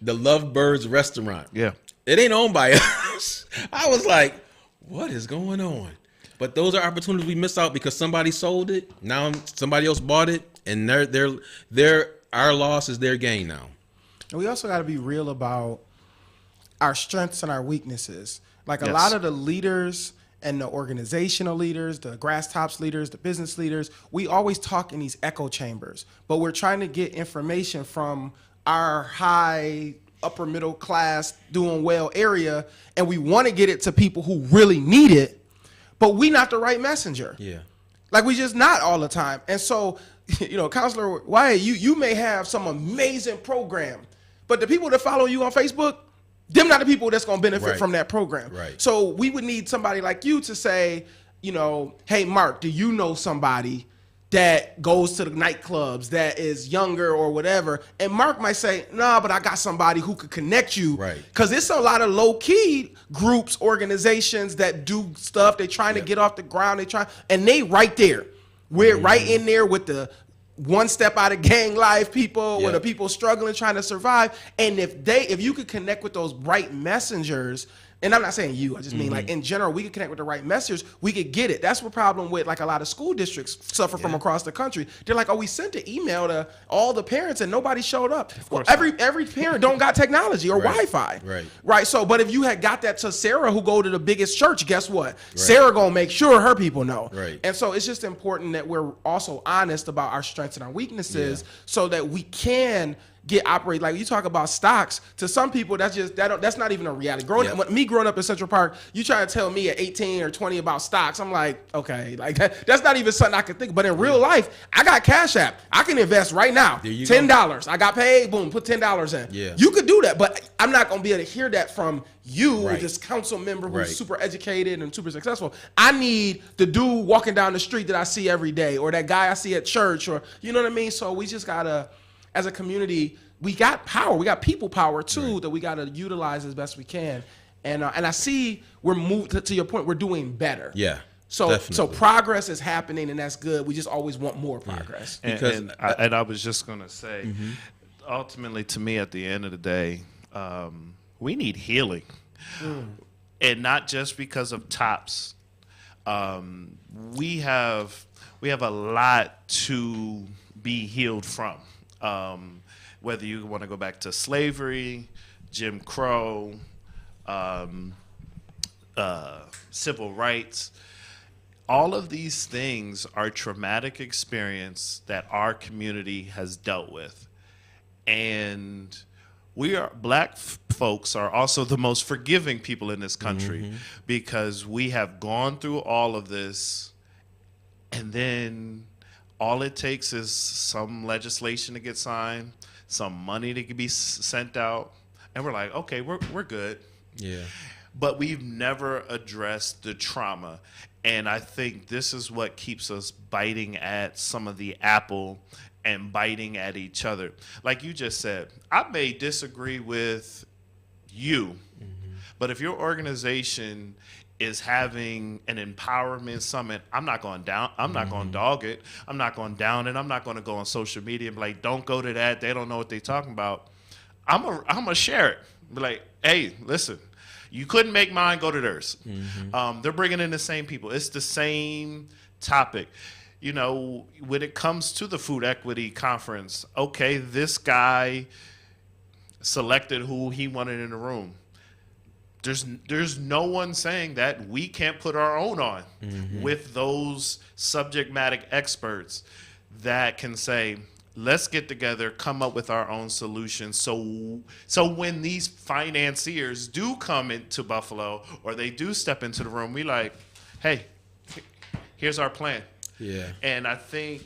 the Lovebirds restaurant. Yeah. It ain't owned by us. I was like, what is going on? But those are opportunities we miss out because somebody sold it. Now somebody else bought it, and our loss is their gain now. And we also got to be real about our strengths and our weaknesses. Like Yes. a lot of the leaders and the organizational leaders, the grass tops leaders, the business leaders, we always talk in these echo chambers, but we're trying to get information from our high, upper middle class, doing well area, and we want to get it to people who really need it, but we not the right messenger. Yeah. Like we just not all the time. And so, Counselor Wyatt, you may have some amazing program, but the people that follow you on Facebook, them not the people that's going to benefit Right. from that program. Right. So we would need somebody like you to say, hey, Mark, do you know somebody that goes to the nightclubs that is younger or whatever? And Mark might say, nah, but I got somebody who could connect you. Right. Because it's a lot of low-key groups, organizations that do stuff. They're trying to get off the ground. And they right there. We're right in there with the one step out of gang life people, with the people struggling, trying to survive. And if you could connect with those right messengers, and I'm not saying you, I just mean like in general, we could connect with the right messengers, we could get it. That's the problem with like a lot of school districts suffer from across the country. They're like, oh, we sent an email to all the parents and nobody showed up. Well, every parent don't got technology or Wi-Fi. Right. So, but if you had got that to Sarah, who go to the biggest church, guess what? Sarah gonna make sure her people know. Right. And so it's just important that we're also honest about our strengths and our weaknesses so that we can operate. Like you talk about stocks, to some people that's not even a reality. Growing up in Central Park, you try to tell me at 18 or 20 about stocks, I'm like, okay, like that's not even something I can think. But in real life, I got Cash App. I can invest right now. $10. I got paid, boom, put $10 in. Yeah. You could do that, but I'm not gonna be able to hear that from you, this council member who's super educated and super successful. I need the dude walking down the street that I see every day, or that guy I see at church, or you know what I mean? So we just gotta, as a community, we got power. We got people power too that we got to utilize as best we can. And I see we're moved to your point. We're doing better. Yeah. So definitely. progress is happening, and that's good. We just always want more progress. And I was just going to say, ultimately, to me, at the end of the day, we need healing, and not just because of tops. We have a lot to be healed from. Whether you want to go back to slavery, Jim Crow, civil rights, all of these things are traumatic experience that our community has dealt with. And black folks are also the most forgiving people in this country because we have gone through all of this, and then all it takes is some legislation to get signed, some money to be sent out, and we're like, okay, we're good. Yeah. But we've never addressed the trauma. And I think this is what keeps us biting at some of the apple and biting at each other. Like you just said, I may disagree with you, but if your organization is having an empowerment summit, I'm not going down. I'm not going to dog it. I'm not going down it. I'm not going to go on social media and be like, don't go to that. They don't know what they're talking about. I'm a share it. Be like, hey, listen, you couldn't make mine, go to theirs. They're bringing in the same people. It's the same topic. You know, when it comes to the food equity conference, okay, this guy selected who he wanted in the room. There's no one saying that we can't put our own on with those subject matter experts that can say, let's get together, come up with our own solutions. So when these financiers do come into Buffalo or they do step into the room, we like, hey, here's our plan. Yeah. And I think,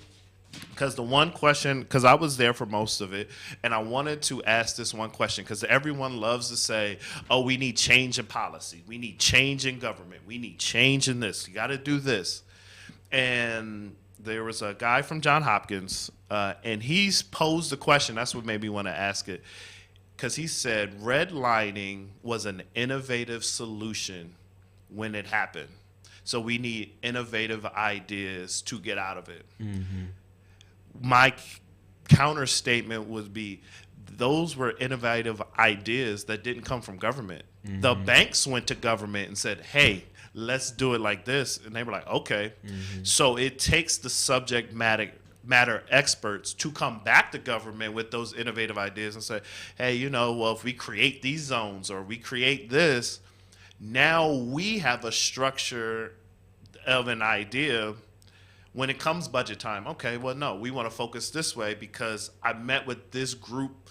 because the one question, because I was there for most of it, and I wanted to ask this one question, because everyone loves to say, oh, we need change in policy. We need change in government. We need change in this. You got to do this. And there was a guy from Johns Hopkins, and he's posed the question. That's what made me want to ask it, because he said redlining was an innovative solution when it happened. So we need innovative ideas to get out of it. My counter statement would be, those were innovative ideas that didn't come from government. The banks went to government and said, hey, let's do it like this. And they were like, okay. So it takes the subject matter experts to come back to government with those innovative ideas and say, hey, well, if we create these zones or we create this, now we have a structure of an idea. When it comes budget time, okay, well, no, we want to focus this way because I met with this group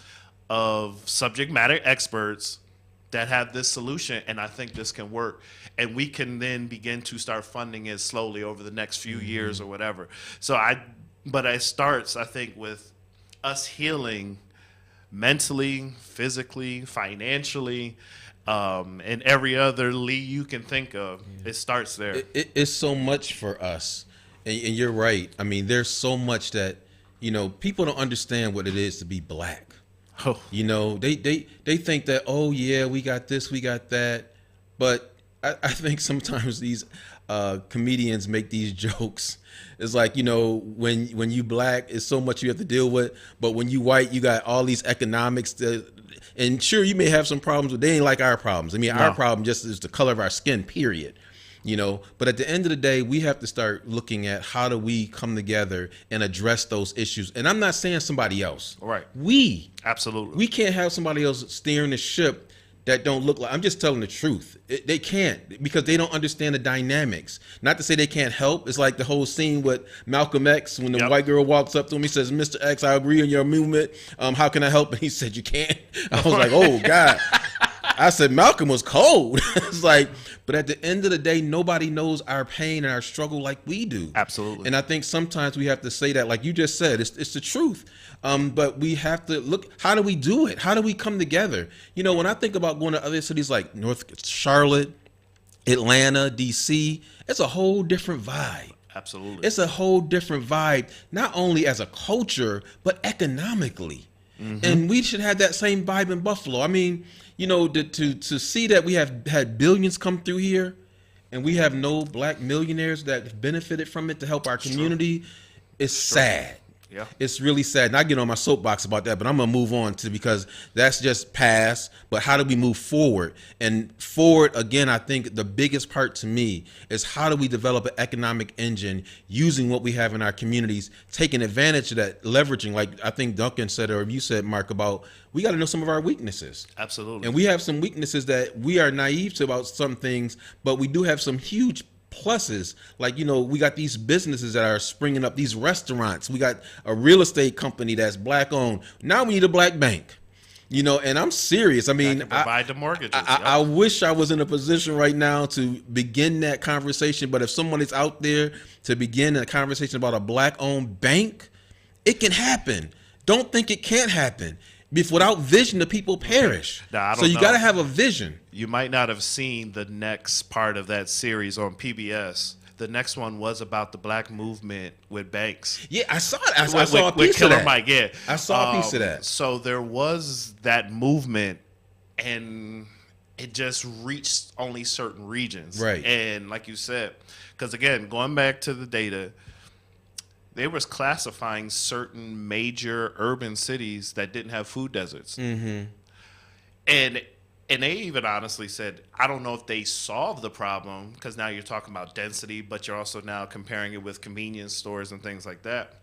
of subject matter experts that have this solution, and I think this can work. And we can then begin to start funding it slowly over the next few years or whatever. But it starts, I think, with us healing mentally, physically, financially, and every other lead you can think of. It starts there. It's so much for us. And you're right. I mean, there's so much that, people don't understand what it is to be black. Oh. They think that, oh, yeah, we got this, we got that. But I think sometimes these comedians make these jokes. It's like, when you black, it's so much you have to deal with. But when you white, you got all these economics. And sure, you may have some problems, but they ain't like our problems. I mean, our problem just is the color of our skin, period. But at the end of the day, we have to start looking at how do we come together and address those issues. And I'm not saying somebody else. Right. Absolutely. We can't have somebody else steering the ship that don't look like. I'm just telling the truth. They can't, because they don't understand the dynamics. Not to say they can't help. It's like the whole scene with Malcolm X when the white girl walks up to him. He says, Mr. X, I agree on your movement. How can I help? And he said, you can't. I was like, oh, God. I said, Malcolm was cold. It's like, but at the end of the day, nobody knows our pain and our struggle like we do. Absolutely. And I think sometimes we have to say that, like you just said, it's the truth. But we have to look, how do we do it? How do we come together? When I think about going to other cities like North Charlotte, Atlanta, DC, it's a whole different vibe. Absolutely. It's a whole different vibe, not only as a culture, but economically. And we should have that same vibe in Buffalo. I mean, to see that we have had billions come through here and we have no black millionaires that benefited from it to help our community, is sad. Yeah. It's really sad. And I get on my soapbox about that, but I'm going to move on because that's just past. But how do we move forward? And forward, again, I think the biggest part to me is how do we develop an economic engine using what we have in our communities, taking advantage of that, leveraging, like I think Duncan said, or you said, Mark, about we got to know some of our weaknesses. Absolutely. And we have some weaknesses that we are naive to about some things, but we do have some huge pluses. Like, we got these businesses that are springing up, these restaurants. We got a real estate company that's black owned. Now we need a black bank, and I'm serious. I mean, provide the mortgages. I wish I was in a position right now to begin that conversation. But if someone is out there to begin a conversation about a black owned bank, it can happen. Don't think it can't happen. Without vision, the people perish. Now, so you got to have a vision. You might not have seen the next part of that series on PBS. The next one was about the black movement with banks. Yeah, I saw it. I saw a piece of that. Mike, yeah. I saw a piece of that. So there was that movement, and it just reached only certain regions. Right. And like you said, because again, going back to the data, they was classifying certain major urban cities that didn't have food deserts. And they even honestly said, I don't know if they solved the problem, because now you're talking about density, but you're also now comparing it with convenience stores and things like that.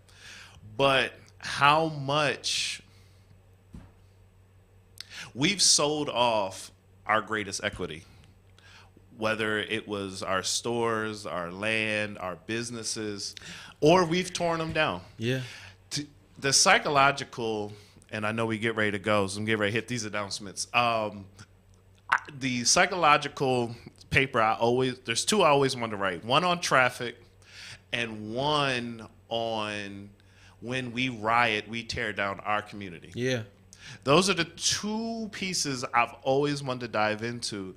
But how much we've sold off our greatest equity, whether it was our stores, our land, our businesses, or we've torn them down. Yeah. The psychological, and I know we get ready to go, so I'm getting ready to hit these announcements. The psychological paper, there's two I always want to write. One on traffic and one on when we riot, we tear down our community. Yeah. Those are the two pieces I've always wanted to dive into,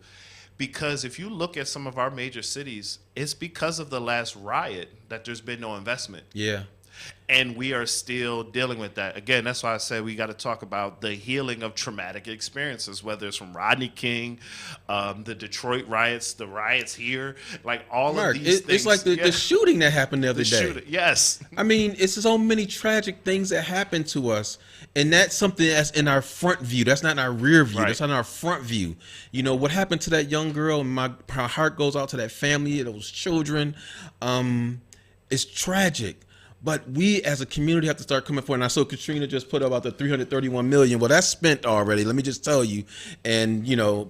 because if you look at some of our major cities, it's because of the last riot that there's been no investment. Yeah. And we are still dealing with that. Again, that's why I said we got to talk about the healing of traumatic experiences, whether it's from Rodney King, the Detroit riots, the riots here, like all Mark, of these things. it's like the shooting that happened the other day. Shooting, yes. I mean, it's so many tragic things that happen to us, and that's something that's in our front view. That's not in our rear view. Right. That's in our front view. You know, what happened to that young girl, and my heart goes out to that family, those children. It's tragic. But we as a community have to start coming forward. And I saw Katrina just put about the $331 million. Well, that's spent already. Let me just tell you. And, you know,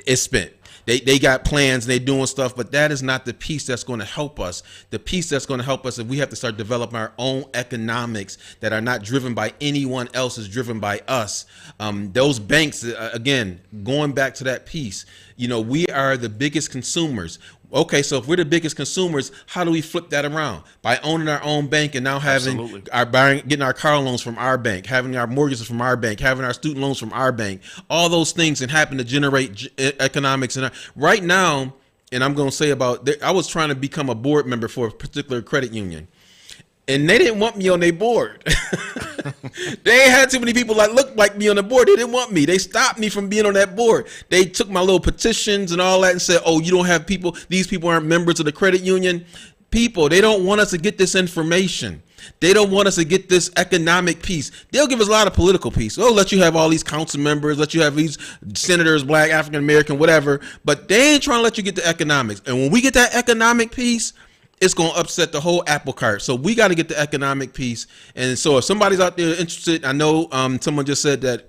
it's spent. They got plans, they're doing stuff, but that is not the piece that's going to help us. The piece that's going to help us is we have to start developing our own economics that are not driven by anyone else, is driven by us. Those banks, again, going back to that piece, you know, we are the biggest consumers. Okay, so if we're the biggest consumers, how do we flip that around? By owning our own bank and now having getting our car loans from our bank, having our mortgages from our bank, having our student loans from our bank, all those things and happen to generate economics. And right now, and I'm going to say I was trying to become a board member for a particular credit union. And they didn't want me on their board. They ain't had too many people that looked like me on the board. They didn't want me. They stopped me from being on that board. They took my little petitions and all that and said, oh, you don't have people. These people aren't members of the credit union. People, they don't want us to get this information. They don't want us to get this economic piece. They'll give us a lot of political piece. They'll let you have all these council members, let you have these senators, black, African American, whatever. But they ain't trying to let you get the economics. And when we get that economic piece, it's going to upset the whole apple cart. So we got to get the economic piece. And so if somebody's out there interested, I know someone just said that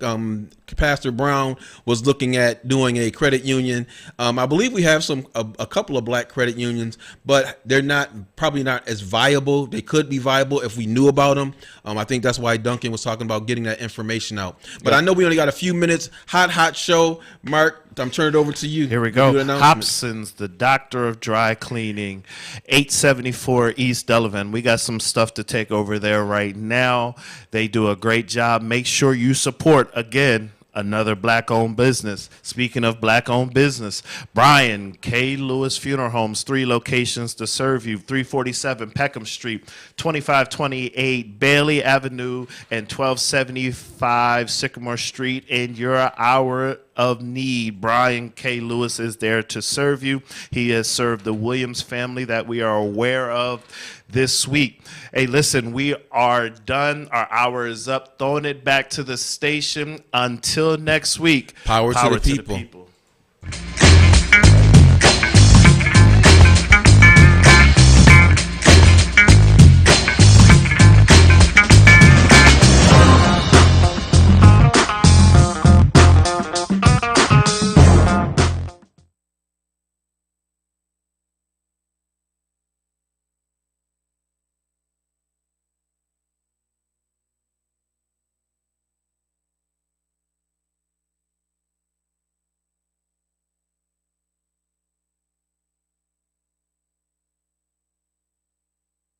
Pastor Brown was looking at doing a credit union. I believe we have a couple of black credit unions, but they're probably not as viable. They could be viable if we knew about them. I think that's why Duncan was talking about getting that information out. But I know we only got a few minutes. Hot show. Mark, I'm turning it over to you. Here we go. Hobson's, the doctor of dry cleaning, 874 East Delavan. We got some stuff to take over there right now. They do a great job. Make sure you support, again, another black-owned business. Speaking of black-owned business, Brian K. Lewis Funeral Homes, 3 locations to serve you: 347 Peckham Street, 2528 Bailey Avenue, and 1275 Sycamore Street. In your hour of need, Brian K. Lewis is there to serve you. He has served the Williams family that we are aware of this week. Hey, listen, we are done. Our hour is up. Throwing it back to the station. Until next week. Power to the people.